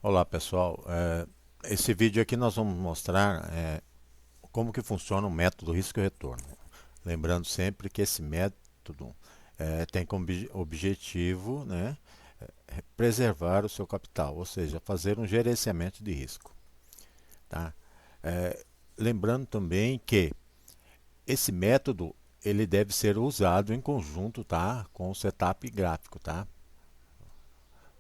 Olá pessoal, esse vídeo aqui nós vamos mostrar como que funciona o método risco e retorno. Lembrando sempre que esse método tem como objetivo, né, preservar o seu capital, ou seja, fazer um gerenciamento de risco. Tá? Lembrando também que esse método ele deve ser usado em conjunto, tá, com o setup gráfico. Tá?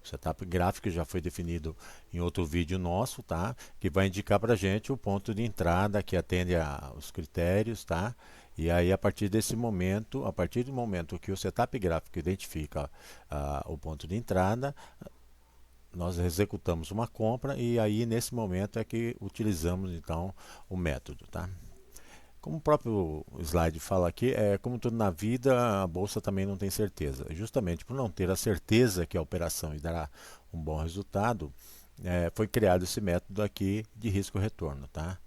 O setup gráfico já foi definido em outro vídeo nosso, tá? Que vai indicar para a gente o ponto de entrada que atende aos critérios, tá? E aí a partir desse momento, a partir do momento que o setup gráfico identifica o ponto de entrada, nós executamos uma compra e aí nesse momento é que utilizamos então o método, tá? Como o próprio slide fala aqui, como tudo na vida, a bolsa também não tem certeza. Justamente por não ter a certeza que a operação dará um bom resultado, foi criado esse método aqui de risco-retorno. Tá?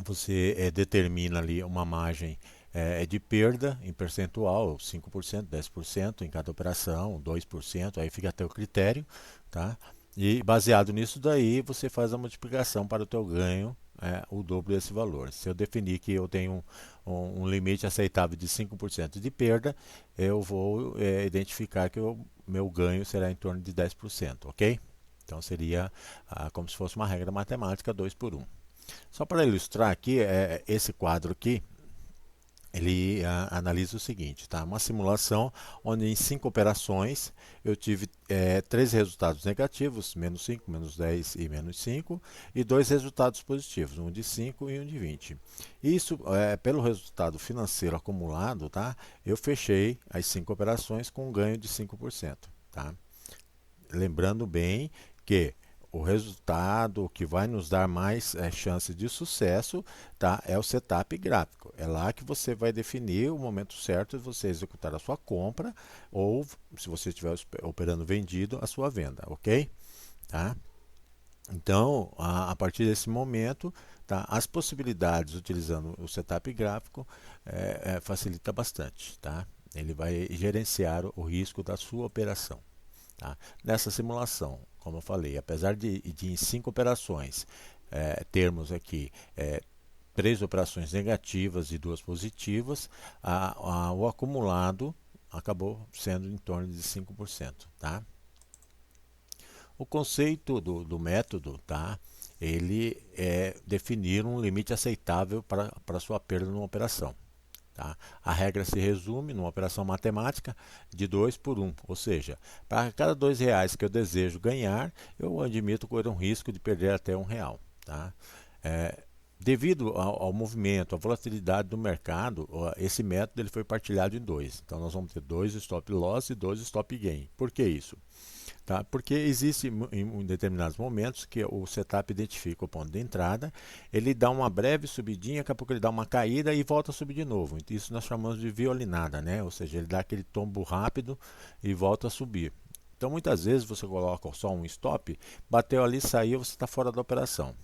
Você determina ali uma margem de perda em percentual, 5%, 10% em cada operação, 2%, aí fica até o critério. Tá? E baseado nisso daí, você faz a multiplicação para o teu ganho o dobro desse valor. Se eu definir que eu tenho um limite aceitável de 5% de perda, eu vou identificar que o meu ganho será em torno de 10%, ok? Então seria como se fosse uma regra matemática 2 por 1. Só para ilustrar aqui, esse quadro aqui, ele analisa o seguinte, tá? Uma simulação onde em 5 operações eu tive 3 resultados negativos, menos 5, menos 10 e menos 5, e 2 resultados positivos, um de 5 e um de 20. Isso, pelo resultado financeiro acumulado, tá? Eu fechei as 5 operações com um ganho de 5%. Tá? Lembrando bem que o resultado que vai nos dar mais chance de sucesso, tá, é o setup gráfico. É lá que você vai definir o momento certo de você executar a sua compra ou, se você estiver operando vendido, a sua venda, ok? Tá? Então, a partir desse momento, tá, as possibilidades utilizando o setup gráfico facilita bastante. Tá? Ele vai gerenciar o risco da sua operação. Tá? Nessa simulação, como eu falei, apesar de em 5 operações termos aqui 3 operações negativas e 2 positivas, o acumulado acabou sendo em torno de 5%. Tá? O conceito do método, tá? Ele é definir um limite aceitável para sua perda numa operação. Tá? A regra se resume numa operação matemática de 2 por 1, ou seja, para cada R$ 2 que eu desejo ganhar, eu admito correr um risco de perder até R$ 1. Tá? Devido ao movimento, à volatilidade do mercado, esse método ele foi partilhado em dois. Então nós vamos ter 2 stop loss e 2 stop gain. Por que isso? Tá? Porque existe em determinados momentos que o setup identifica o ponto de entrada, ele dá uma breve subidinha, daqui a pouco ele dá uma caída e volta a subir de novo. Isso nós chamamos de violinada, né? Ou seja, ele dá aquele tombo rápido e volta a subir. Então muitas vezes você coloca só um stop, bateu ali, saiu, você está fora da operação.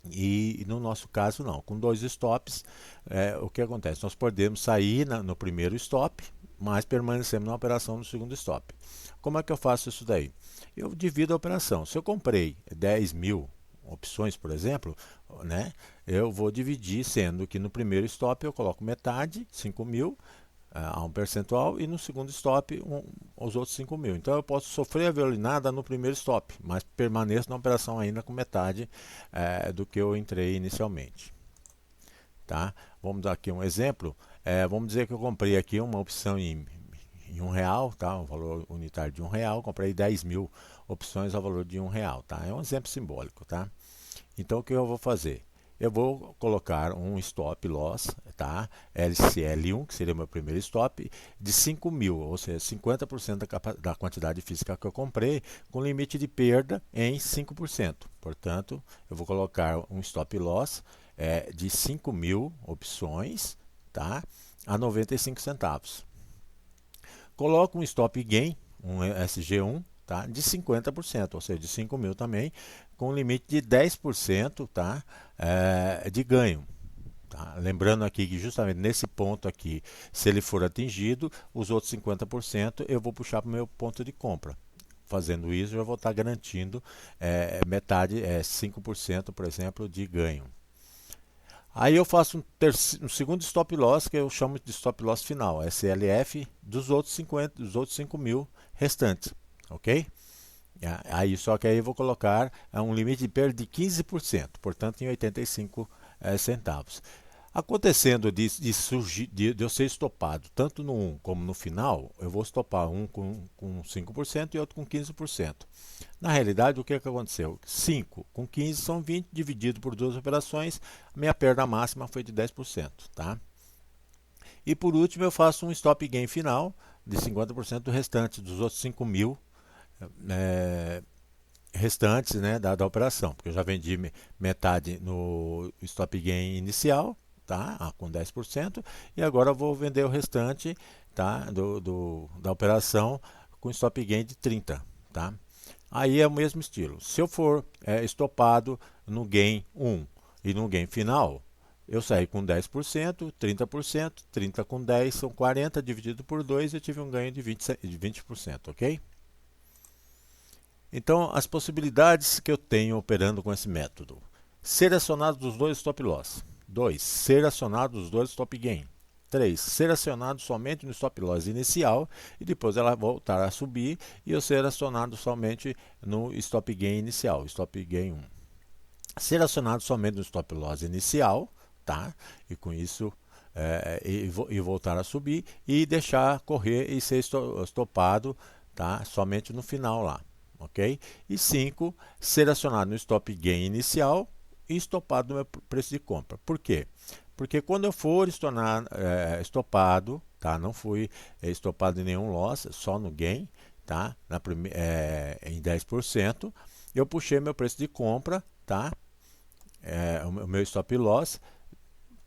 E no nosso caso não, com 2 stops, o que acontece? Nós podemos sair no primeiro stop, mas permanecemos na operação no segundo stop. Como é que eu faço isso daí? Eu divido a operação. Se eu comprei 10 mil opções, por exemplo, né, eu vou dividir, sendo que no primeiro stop eu coloco metade, 5 mil, a um percentual, e no segundo stop os outros 5 mil. Então eu posso sofrer a violinada no primeiro stop, mas permaneço na operação ainda com metade do que eu entrei inicialmente. Tá? Vamos dar aqui um exemplo. Vamos dizer que eu comprei aqui uma opção em R$ 1, tá? Um valor unitário de R$ 1, comprei 10 mil opções ao valor de R$ 1. Tá? É um exemplo simbólico. Tá? Então o que eu vou fazer? Eu vou colocar um stop loss, tá? LCL1, que seria o meu primeiro stop, de 5 mil, ou seja, 50% da quantidade física que eu comprei, com limite de perda em 5%. Portanto, eu vou colocar um stop loss de 5 mil opções, tá? A 95 centavos. Coloco um stop gain, um SG1, tá? De 50%, ou seja, de 5 mil também, com limite de 10%, tá? De ganho. Tá? Lembrando aqui que justamente nesse ponto aqui, se ele for atingido, os outros 50% eu vou puxar para o meu ponto de compra. fazendo isso, eu já vou estar garantindo metade, 5%, por exemplo, de ganho. Aí eu faço um segundo stop loss, que eu chamo de stop loss final, SLF, dos outros 50, dos outros 5 mil restantes, ok? Aí, só que aí eu vou colocar um limite de perda de 15%, portanto em 85 centavos. Acontecendo de eu ser estopado tanto no 1 como no final, eu vou estopar um com 5% e outro com 15%. Na realidade, o que aconteceu? 5 com 15 são 20, dividido por duas operações, a minha perda máxima foi de 10%. Tá? E por último, eu faço um stop gain final de 50% do restante, dos outros 5 mil restantes, né, da operação, porque eu já vendi metade no stop gain inicial, tá, com 10%, e agora eu vou vender o restante, tá, da operação com stop gain de 30%. Tá? Aí é o mesmo estilo. Se eu for estopado no gain 1 e no gain final, eu saí com 10%, 30%, 30 com 10 são 40, dividido por 2, eu tive um ganho de 20%, ok? Então, as possibilidades que eu tenho operando com esse método: ser acionado dos dois stop loss. 2. Ser acionado dos dois stop gain. 3. Ser acionado somente no stop loss inicial e depois ela voltar a subir e eu ser acionado somente no stop gain inicial, stop gain 1. Ser acionado somente no stop loss inicial, tá? E com isso e voltar a subir e deixar correr e ser estopado, tá? Somente no final lá. Ok? E 5, ser acionado no stop gain inicial e estopado no meu preço de compra. Por quê? Porque quando eu for estopado, tá? Não fui estopado em nenhum loss, só no gain, tá? Em 10%, eu puxei meu preço de compra, tá? O meu stop loss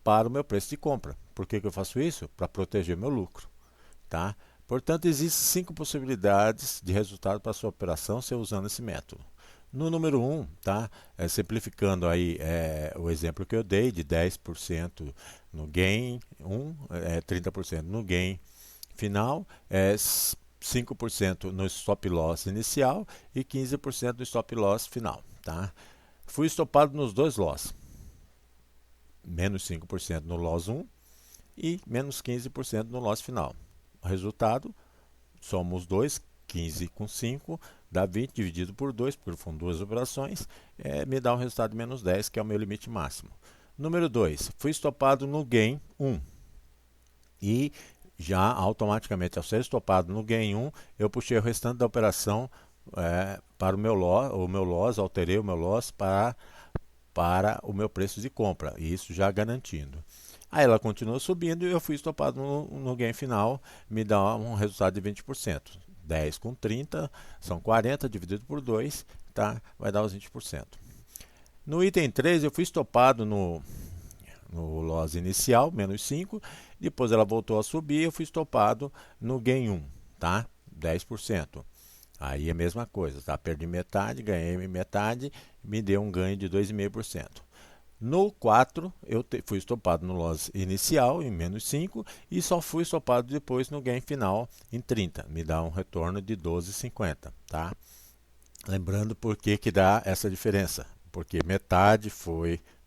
para o meu preço de compra. Por que eu faço isso? Para proteger meu lucro, tá? Portanto, existem 5 possibilidades de resultado para a sua operação se usando esse método. No número 1, tá? Simplificando aí o exemplo que eu dei de 10% no gain 1, 30% no gain final, 5% no stop loss inicial e 15% no stop loss final. Tá? Fui estopado nos dois loss, menos 5% no loss 1 e menos 15% no loss final. O resultado, somos 2, 15 com 5, dá 20 dividido por 2, porque foram duas operações, me dá um resultado de menos 10, que é o meu limite máximo. Número 2, fui estopado no gain 1. E já automaticamente, ao ser estopado no gain 1, eu puxei o restante da operação para o meu loss, alterei o meu loss para o meu preço de compra, e isso já garantindo. Aí ela continuou subindo e eu fui estopado no gain final, me dá um resultado de 20%. 10 com 30 são 40, dividido por 2, tá? Vai dar os 20%. No item 3 eu fui estopado no loss inicial, menos 5, depois ela voltou a subir, eu fui estopado no gain 1, tá? 10%. Aí é a mesma coisa, tá? Perdi metade, ganhei metade, me deu um ganho de 2,5%. No 4, eu fui estopado no loss inicial em menos 5 e só fui estopado depois no gain final em 30. Me dá um retorno de 12,50. Tá? Lembrando por que dá essa diferença. Porque metade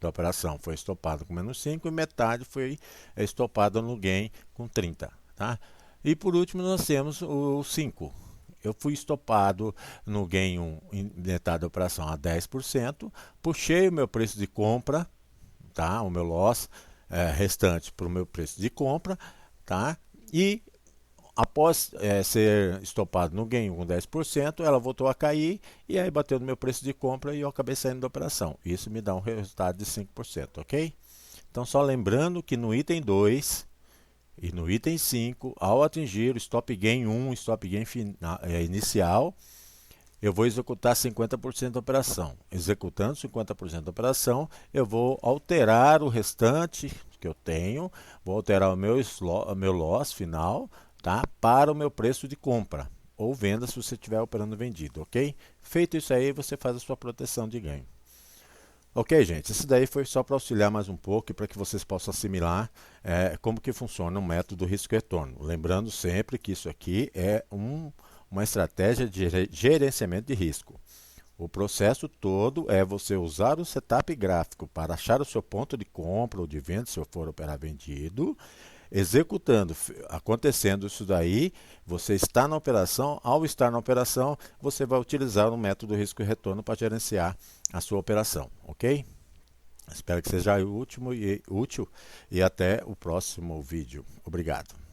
da operação foi estopado com menos 5 e metade foi estopada no gain com 30. Tá? E por último nós temos o 5. Eu fui estopado no gain 1 em metade da operação a 10%, puxei o meu preço de compra, tá? O meu loss restante para o meu preço de compra, tá? E após ser estopado no gain 1 com 10%, ela voltou a cair e aí bateu no meu preço de compra e eu acabei saindo da operação. Isso me dá um resultado de 5%, ok? Então só lembrando que no item 2... e no item 5, ao atingir o stop gain 1, stop gain inicial, eu vou executar 50% da operação. Executando 50% da operação, eu vou alterar o restante que eu tenho, vou alterar o meu loss final, tá? Para o meu preço de compra ou venda se você estiver operando vendido, ok? Feito isso aí, você faz a sua proteção de ganho. Ok, gente, isso daí foi só para auxiliar mais um pouco e para que vocês possam assimilar como que funciona o método risco-retorno. Lembrando sempre que isso aqui é uma estratégia de gerenciamento de risco. O processo todo é você usar o setup gráfico para achar o seu ponto de compra ou de venda, se eu for operar vendido, executando, acontecendo isso daí, você está na operação, ao estar na operação, você vai utilizar o método risco e retorno para gerenciar a sua operação, ok? Espero que seja útil e até o próximo vídeo. Obrigado.